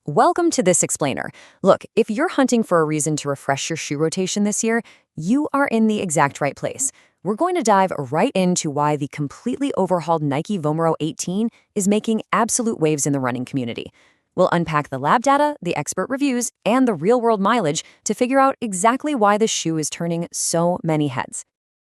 Welcome to This Explainer. Look, if you're hunting for a reason to refresh your shoe rotation this year, you are in the exact right place. We're going to dive right into why the completely overhauled Nike Vomero 18 is making absolute waves in the running community. We'll unpack the lab data, the expert reviews, and the real-world mileage to figure out exactly why the shoe is turning so many heads.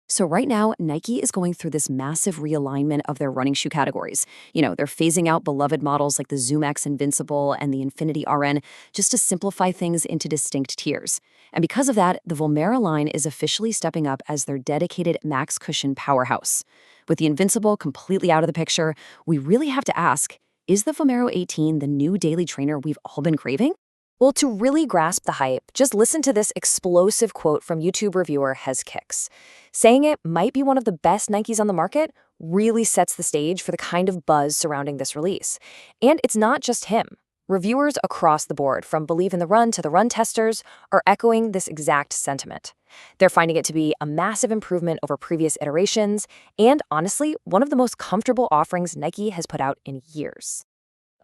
So right now, Nike is going through this massive realignment of their running shoe categories. They're phasing out beloved models like the Zoom X Invincible and the Infinity RN just to simplify things into distinct tiers. And because of that, the Vomero line is officially stepping up as their dedicated max cushion powerhouse. With the Invincible completely out of the picture, we really have to ask, is the Vomero 18 the new daily trainer we've all been craving? Well, to really grasp the hype, just listen to this explosive quote from YouTube reviewer Hez Kicks. Saying it might be one of the best Nikes on the market really sets the stage for the kind of buzz surrounding this release. And it's not just him. Reviewers across the board, from Believe in the Run to the run testers, are echoing this exact sentiment. They're finding it to be a massive improvement over previous iterations, and honestly, one of the most comfortable offerings Nike has put out in years.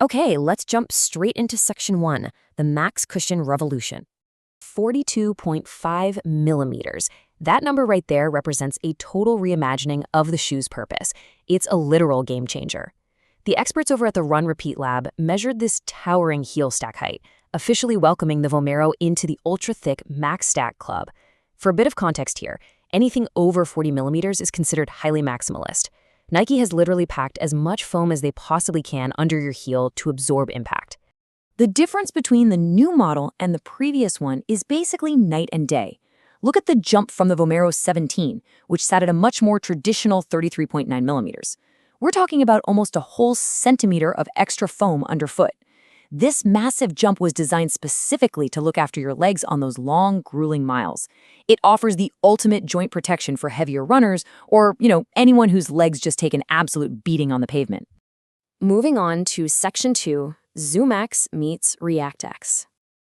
Okay, let's jump straight into Section 1, the Max Cushion Revolution. 42.5 millimeters. That number right there represents a total reimagining of the shoe's purpose. It's a literal game changer. The experts over at the Run Repeat Lab measured this towering heel stack height, officially welcoming the Vomero into the ultra-thick Max Stack Club. For a bit of context here, anything over 40 millimeters is considered highly maximalist. Nike has literally packed as much foam as they possibly can under your heel to absorb impact. The difference between the new model and the previous one is basically night and day. Look at the jump from the Vomero 17, which sat at a much more traditional 33.9 millimeters. We're talking about almost a whole centimeter of extra foam underfoot. This massive jump was designed specifically to look after your legs on those long, grueling miles. It offers the ultimate joint protection for heavier runners or, anyone whose legs just take an absolute beating on the pavement. Moving on to Section 2, Zoom X meets React X.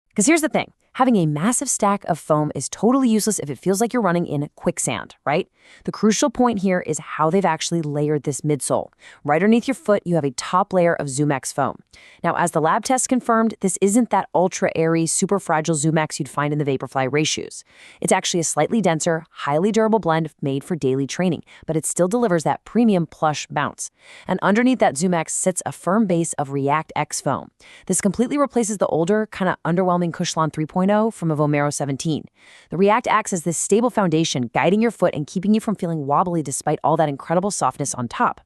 Because here's the thing. Having a massive stack of foam is totally useless if it feels like you're running in quicksand, right? The crucial point here is how they've actually layered this midsole. Right underneath your foot, you have a top layer of Zoom X foam. Now, as the lab test confirmed, this isn't that ultra-airy, super fragile Zoom X you'd find in the Vaporfly race shoes. It's actually a slightly denser, highly durable blend made for daily training, but it still delivers that premium plush bounce. And underneath that Zoom X sits a firm base of React X foam. This completely replaces the older, kind of underwhelming Cushlon 3.0 from a Vomero 17. The React acts as this stable foundation, guiding your foot and keeping you from feeling wobbly despite all that incredible softness on top.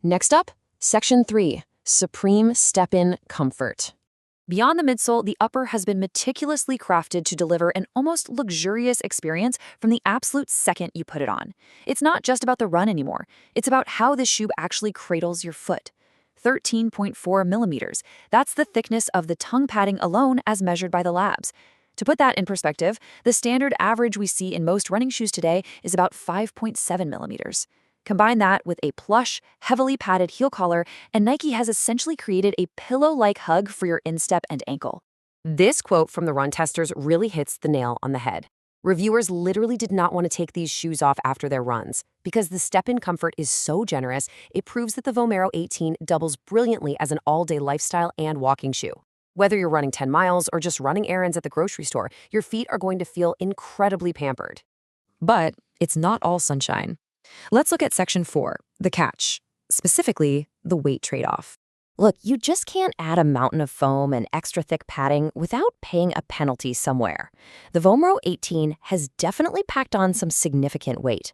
Next up, Section 3, Supreme Step-In Comfort. Beyond the midsole, the upper has been meticulously crafted to deliver an almost luxurious experience from the absolute second you put it on. It's not just about the run anymore. It's about how this shoe actually cradles your foot. 13.4 millimeters. That's the thickness of the tongue padding alone as measured by the labs. To put that in perspective, the standard average we see in most running shoes today is about 5.7 millimeters. Combine that with a plush, heavily padded heel collar, and Nike has essentially created a pillow-like hug for your instep and ankle. This quote from the run testers really hits the nail on the head. Reviewers literally did not want to take these shoes off after their runs. Because the step-in comfort is so generous, it proves that the Vomero 18 doubles brilliantly as an all-day lifestyle and walking shoe. Whether you're running 10 miles or just running errands at the grocery store, your feet are going to feel incredibly pampered. But it's not all sunshine. Let's look at Section 4, the catch, specifically the weight trade-off. Look, you just can't add a mountain of foam and extra thick padding without paying a penalty somewhere. The Vomero 18 has definitely packed on some significant weight.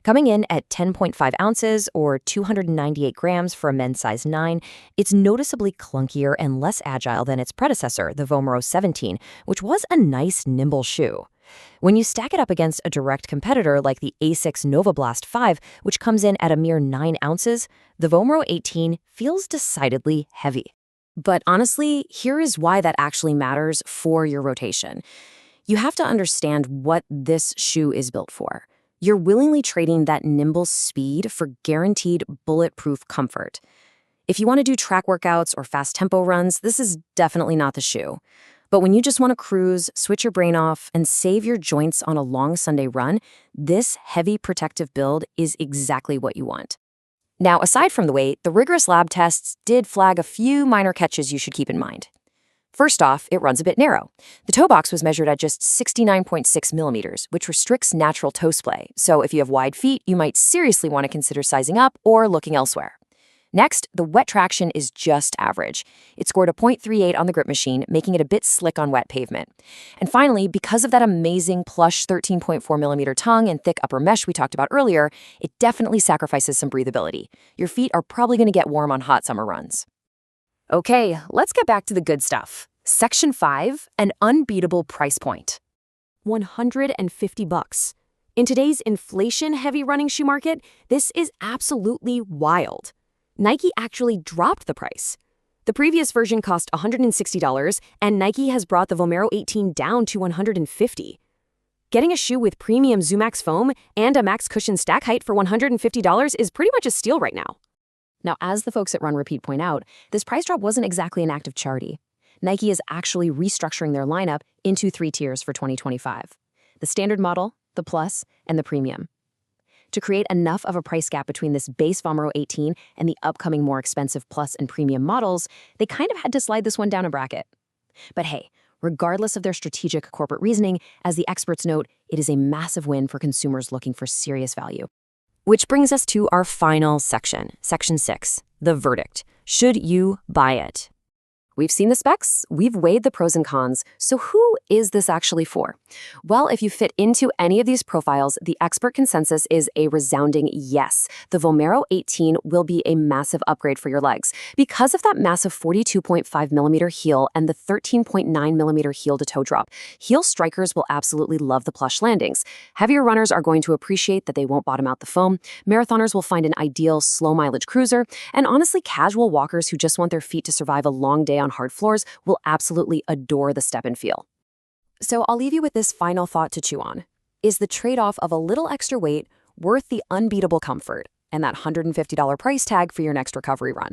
Coming in at 10.5 ounces or 298 grams for a men's size 9, it's noticeably clunkier and less agile than its predecessor, the Vomero 17, which was a nice, nimble shoe. When you stack it up against a direct competitor like the ASICS Nova Blast 5, which comes in at a mere 9 ounces, the Vomero 18 feels decidedly heavy. But honestly, here is why that actually matters for your rotation. You have to understand what this shoe is built for. You're willingly trading that nimble speed for guaranteed bulletproof comfort. If you want to do track workouts or fast tempo runs, this is definitely not the shoe. But when you just want to cruise, switch your brain off, and save your joints on a long Sunday run, this heavy protective build is exactly what you want. Now, aside from the weight, the rigorous lab tests did flag a few minor catches you should keep in mind. First off, it runs a bit narrow. The toe box was measured at just 69.6 millimeters, which restricts natural toe splay. So if you have wide feet, you might seriously want to consider sizing up or looking elsewhere. Next, the wet traction is just average. It scored a .38 on the grip machine, making it a bit slick on wet pavement. And finally, because of that amazing plush 13.4 millimeter tongue and thick upper mesh we talked about earlier, it definitely sacrifices some breathability. Your feet are probably going to get warm on hot summer runs. Okay, let's get back to the good stuff. Section 5, an unbeatable price point. $150. In today's inflation-heavy running shoe market, this is absolutely wild. Nike actually dropped the price. The previous version cost $160, and Nike has brought the Vomero 18 down to $150. Getting a shoe with premium ZoomX foam and a max cushion stack height for $150 is pretty much a steal right now. Now, as the folks at Run Repeat point out, this price drop wasn't exactly an act of charity. Nike is actually restructuring their lineup into 3 tiers for 2025. The standard model, the Plus, and the Premium. To create enough of a price gap between this base Vomero 18 and the upcoming more expensive Plus and Premium models, they kind of had to slide this one down a bracket. But hey, regardless of their strategic corporate reasoning, as the experts note, it is a massive win for consumers looking for serious value. Which brings us to our final section, Section 6, the verdict. Should you buy it? We've seen the specs, we've weighed the pros and cons, so who is this actually for? Well, if you fit into any of these profiles, the expert consensus is a resounding yes. The Vomero 18 will be a massive upgrade for your legs. Because of that massive 42.5 millimeter heel and the 13.9 millimeter heel to toe drop, heel strikers will absolutely love the plush landings. Heavier runners are going to appreciate that they won't bottom out the foam, marathoners will find an ideal slow mileage cruiser, and honestly, casual walkers who just want their feet to survive a long day on hard floors will absolutely adore the step and feel. So I'll leave you with this final thought to chew on. Is the trade-off of a little extra weight worth the unbeatable comfort and that $150 price tag for your next recovery run?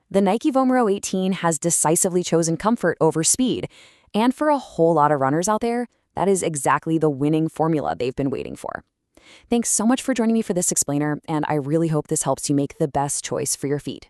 The Nike Vomero 18 has decisively chosen comfort over speed, and for a whole lot of runners out there, that is exactly the winning formula they've been waiting for. Thanks so much for joining me for this explainer, and I really hope this helps you make the best choice for your feet.